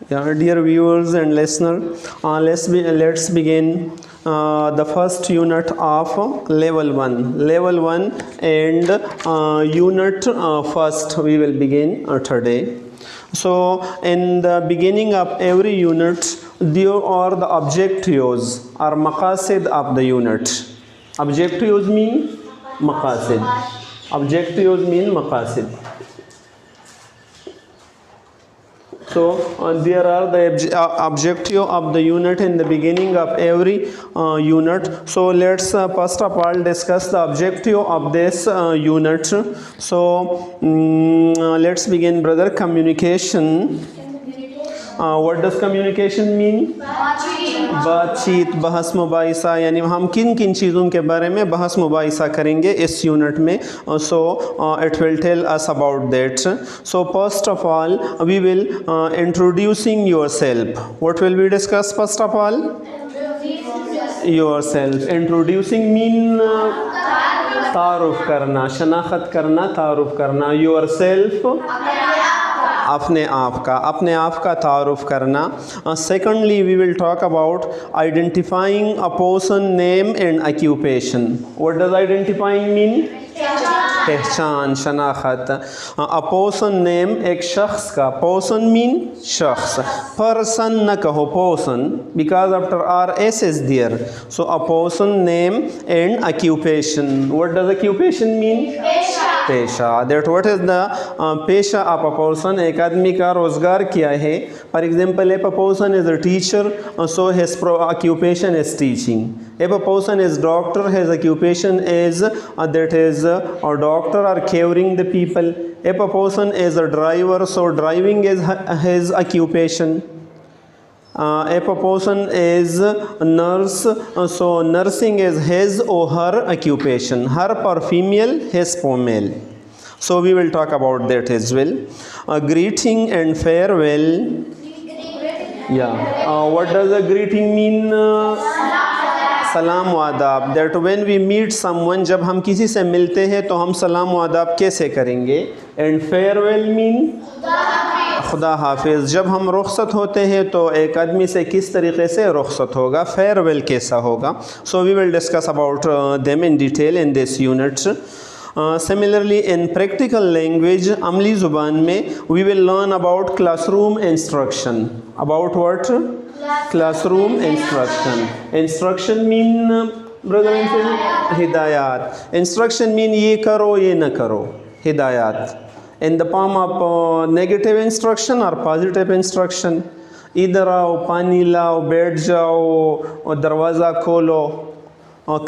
Yeah, dear viewers and listener, let's begin the first unit of level 1. Level 1 and unit first we will begin today. So, in the beginning of every unit, there are the objectives or maqasid of the unit. Objectives mean maqasid. Objectives mean maqasid. So there are the objective of the unit in the beginning of every unit. So let's first of all discuss the objective of this unit. So let's begin, brother. Communication. What does communication mean? बातचीत, बहस मुबाइसा, यानी हम किन किन चीज़ों के बारे में बहस मुबाइसा करेंगे इस यूनिट में. So it will tell us about that. So first of all we will introducing yourself. What will we discuss first of all? Yourself. Introducing mean तारुफ करना, शनाख्त करना, तारुफ करना. योर सेल्फ अपने आप का तारुफ करना. Secondly we will talk about identifying a person name and occupation. What does identifying mean? पहचान, शनाख्त. अ पर्सन नेम एक शख्स का, पर्सन मीन शख्स, पर्सन न कहो person because after R S is there. So a person name and occupation. What does occupation mean? पेशा. That what is the पेशा ऑफ अ पर्सन. एक आदमी का रोज़गार क्या है. For example if a person is a teacher, so his occupation is teaching. If a person is doctor, his occupation is that is a doctor or caring the people. If a person is a driver, so driving is his occupation. If a person is a nurse, so nursing is his or her occupation. Her for female, his for male. So we will talk about that as well. Greeting and farewell. Yeah. What does a greeting mean? सलाम व आदाब. That when we meet someone, जब हम किसी से मिलते हैं तो हम सलाम व आदाब कैसे करेंगे. एंड फेयरवेल मीन खुदा हाफिज़. जब हम रुखसत होते हैं तो एक आदमी से किस तरीके से रुखसत होगा, फेयरवेल कैसा होगा. So we will discuss about them in detail in this unit. Similarly in practical language, अमली ज़ुबान में, we will learn about classroom instruction. About what? Classroom instruction. Instruction mean brother हिदायत. इंस्ट्रक्शन मीन ये करो ये न करो. हिदायत in the form of negative instruction और पॉजिटिव इंस्ट्रक्शन. इधर आओ, पानी लाओ, बैठ जाओ, और दरवाज़ा खोलो,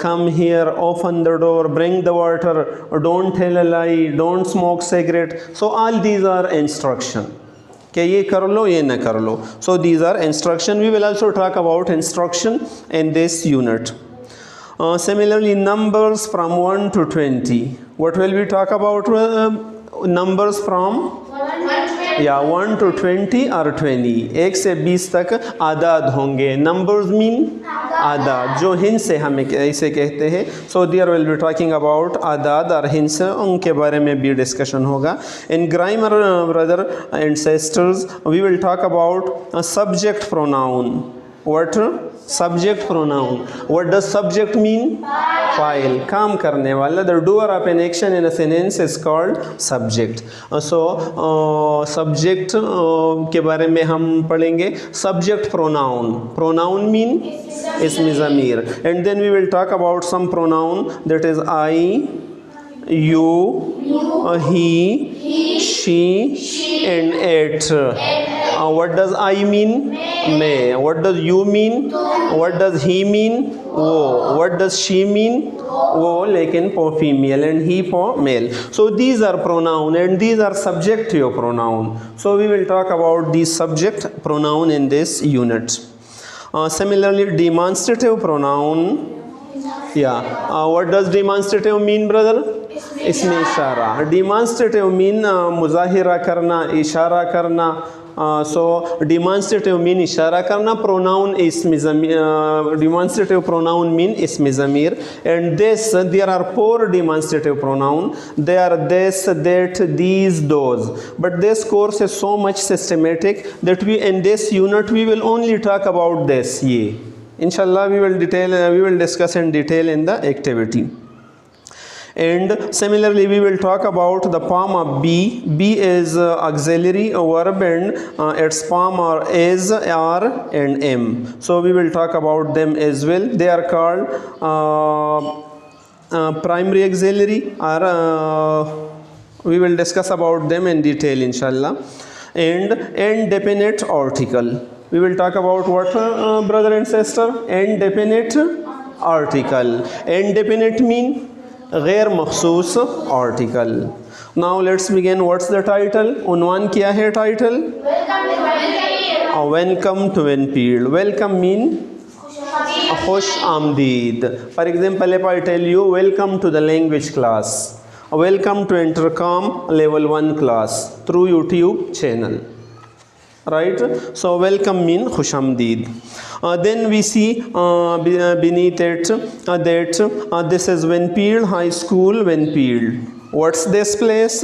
come here, open the door, bring the water, don't tell a lie, don't smoke cigarette. So all these are instruction. कि ये कर लो ये न कर लो. So these are instruction. We will also talk about instruction in this unit. Similarly, numbers from 1 to 20. What will we talk about? Numbers from 1 to 20 or 20. 1 से 20 तक आदाद होंगे. Numbers mean आदाद, जो हिंस से हमें ऐसे कहते हैं. So there will be talking about आदाद और हिंस, उनके बारे में भी डिस्कशन होगा. In grammar brother and sisters, we will talk about subject pronoun. What? Subject pronoun. What does subject mean? File, काम करने वाला. The doer of an action in a sentence is called subject. So subject के बारे में हम पढ़ेंगे. Subject pronoun. Pronoun mean इसम ज़मीर. And then we will talk about some pronoun, that is I, you, he, she, and it. What does I mean? मैं. What does you mean? What does he mean? वो. What does she mean? वो, लेकिन for female, and he for male. So these are pronoun and these are subjective pronoun. So we will talk about these subject pronoun in this unit. Similarly, demonstrative pronoun. What does demonstrative mean, brother? इसमें इशारा. Demonstrative mean मुज़ाहिरा करना, इशारा करना, So demonstrative mean इशारा करना, pronoun ism demonstrative pronoun mean ism Zamir, and this there are 4 demonstrative pronoun. They are this, that, these, those. But this course is so much systematic that we in this unit we will only talk about this. ये inshallah we will discuss in detail in the activity. And similarly we will talk about the form of be. Be is auxiliary verb, and its form are is, are, and am. So we will talk about them as well. They are called primary auxiliary, or we will discuss about them in detail inshallah. And indefinite article. We will talk about what, brother and sister? Indefinite article. Indefinite mean गैर मखसूस article. Now let's begin. What's the title? उन्वान क्या है title? Welcome to Enfield. Welcome mean खुश आमदीद. For example if I tell you welcome to the language class, welcome to intercom level 1 class through YouTube channel, right? So welcome mean khush amdeed. Then we see beneath it that this is Winfield High School, Winfield. What's this place?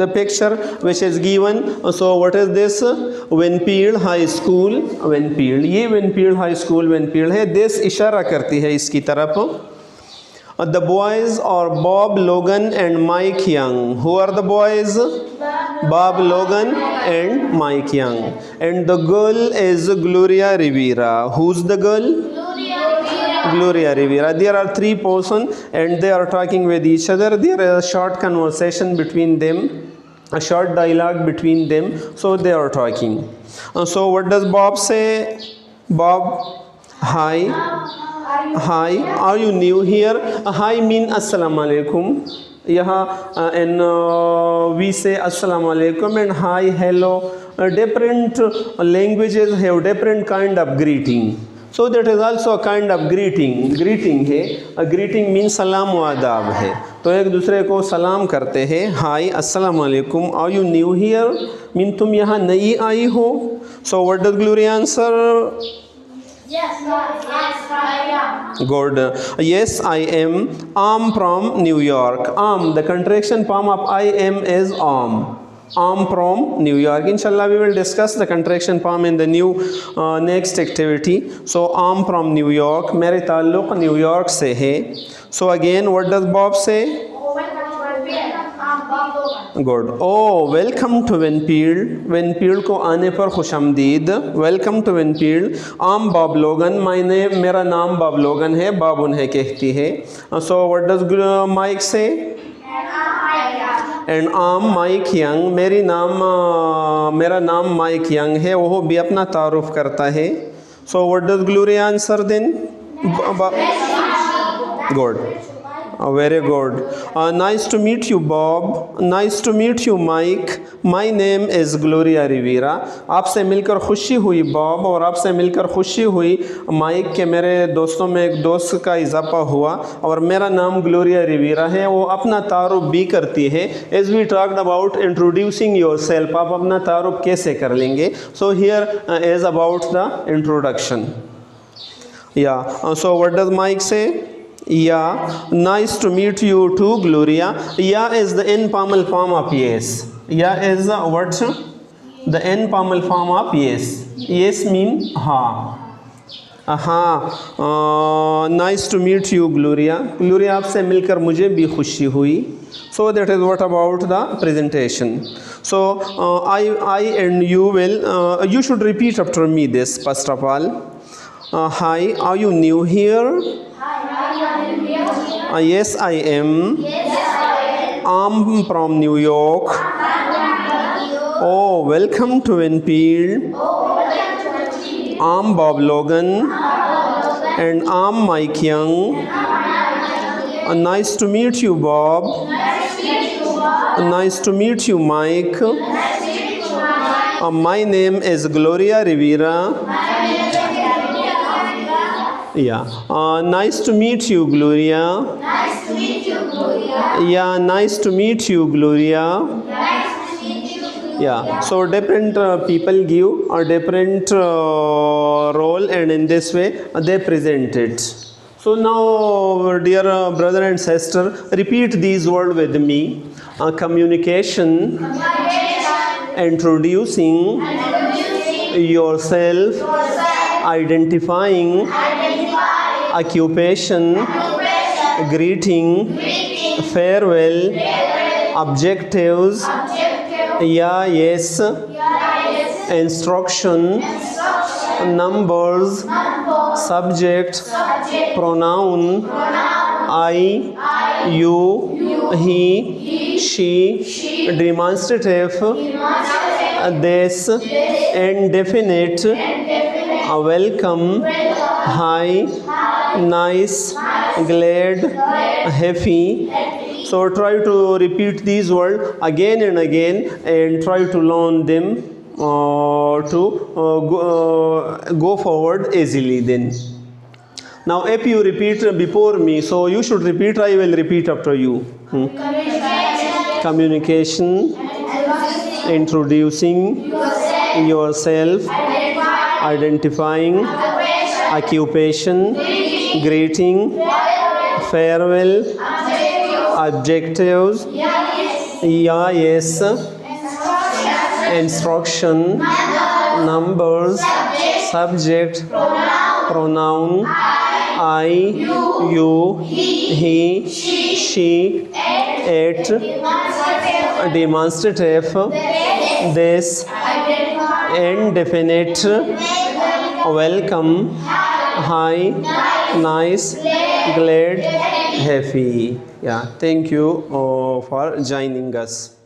The picture which is given. So what is this? Winfield High School, Winfield. ये Winfield High School, Winfield है. This इशारा करती है इसकी तरफ. The boys are Bob Logan and Mike Young. Who are the boys? Bob Logan and Mike Young. And the girl is Gloria Rivera. Who's the girl? Gloria Rivera. There are 3 persons and they are talking with each other. There is a short conversation between them, a short dialogue between them. So they are talking. So what does Bob say? Bob, hi. Hi, are you new here? Hi mean assalamu alaikum. यहाँ and we say assalamu alaikum and hi, hello. Different languages have different kind of greeting. So that is also a kind of greeting. Greeting है. A greeting means सलाम व आदाब है. तो एक दूसरे को सलाम करते हैं. Hi, assalamu alaikum. Are you new here? Mean तुम यहाँ नई आई हो. So what does Gloria answer? Yes, I am. Good. Yes, I am. I'm from New York. The contraction form of I am is am. I'm from New York. Inshallah, we will discuss the contraction form in the new next activity. So, I'm from New York. मेरे ताल्लुक New York से है. So again, what does Bob say? Good. Oh welcome to Winfield. Winfield को आने पर खुश आमदीद. Welcome to Winfield. I'm Bob Logan. My name, मेरा नाम बॉब लोगन है. बॉब उन्हें कहती है. So what does Mike say? And I'm Mike Young. मेरा नाम माइक यंग है. वो भी अपना तारुफ करता है. So what does Gloria answer then? Good. Very good. Nice to meet you, Bob. Nice to meet you, Mike. My name is Gloria Rivera. आपसे मिलकर खुशी हुई बॉब, और आपसे मिलकर खुशी हुई माइक के मेरे दोस्तों में एक दोस्त का इजाफा हुआ, और मेरा नाम ग्लोरिया रिवीरा है. वो अपना तारुफ भी करती है. As we talked about introducing yourself, आप अपना तारुफ कैसे कर लेंगे? So here is about the introduction. Yeah. So what does Mike say? Yeah, nice to meet you too, Gloria. Yeah is the informal form of yes. Yeah is what? The informal form of yes. Yes mean हाँ. हाँ. Nice to meet you, Gloria. Gloria, आपसे मिलकर मुझे भी खुशी हुई. So that is what about the presentation. So I and you will you should repeat after me this first of all. Hi, are you new here? Yes, I am. I'm from New York. Oh, welcome to Winfield. I'm Bob Logan. And I'm Mike Young. Nice to meet you, Bob. Nice to meet you, Mike. My name is Gloria Rivera. Yeah. Nice to meet you, Gloria. Nice to meet you, Gloria. Yeah, nice to meet you, Gloria. Nice to meet you, Gloria. Yeah, so different people give a different role, and in this way they present it. So now, dear brother and sister, repeat these words with me. Communication, introducing yourself, identifying, occupation, greeting, farewell, objectives, yeah, yes, instruction, numbers, subject, pronoun, I, you, he, she, demonstrative, this, indefinite, welcome, hi, nice, glad, happy. So try to repeat these words again and again and try to learn them to go forward easily then. Now if you repeat before me, so you should repeat, I will repeat after you. Communication, introducing yourself, identifying, occupation, greeting, farewell, objectives, yeah, yes, instruction, numbers, subject, pronoun, I, you, he, she, it, demonstrative, this, indefinite, welcome, hi, nice, glad, happy. Yeah, thank you for joining us.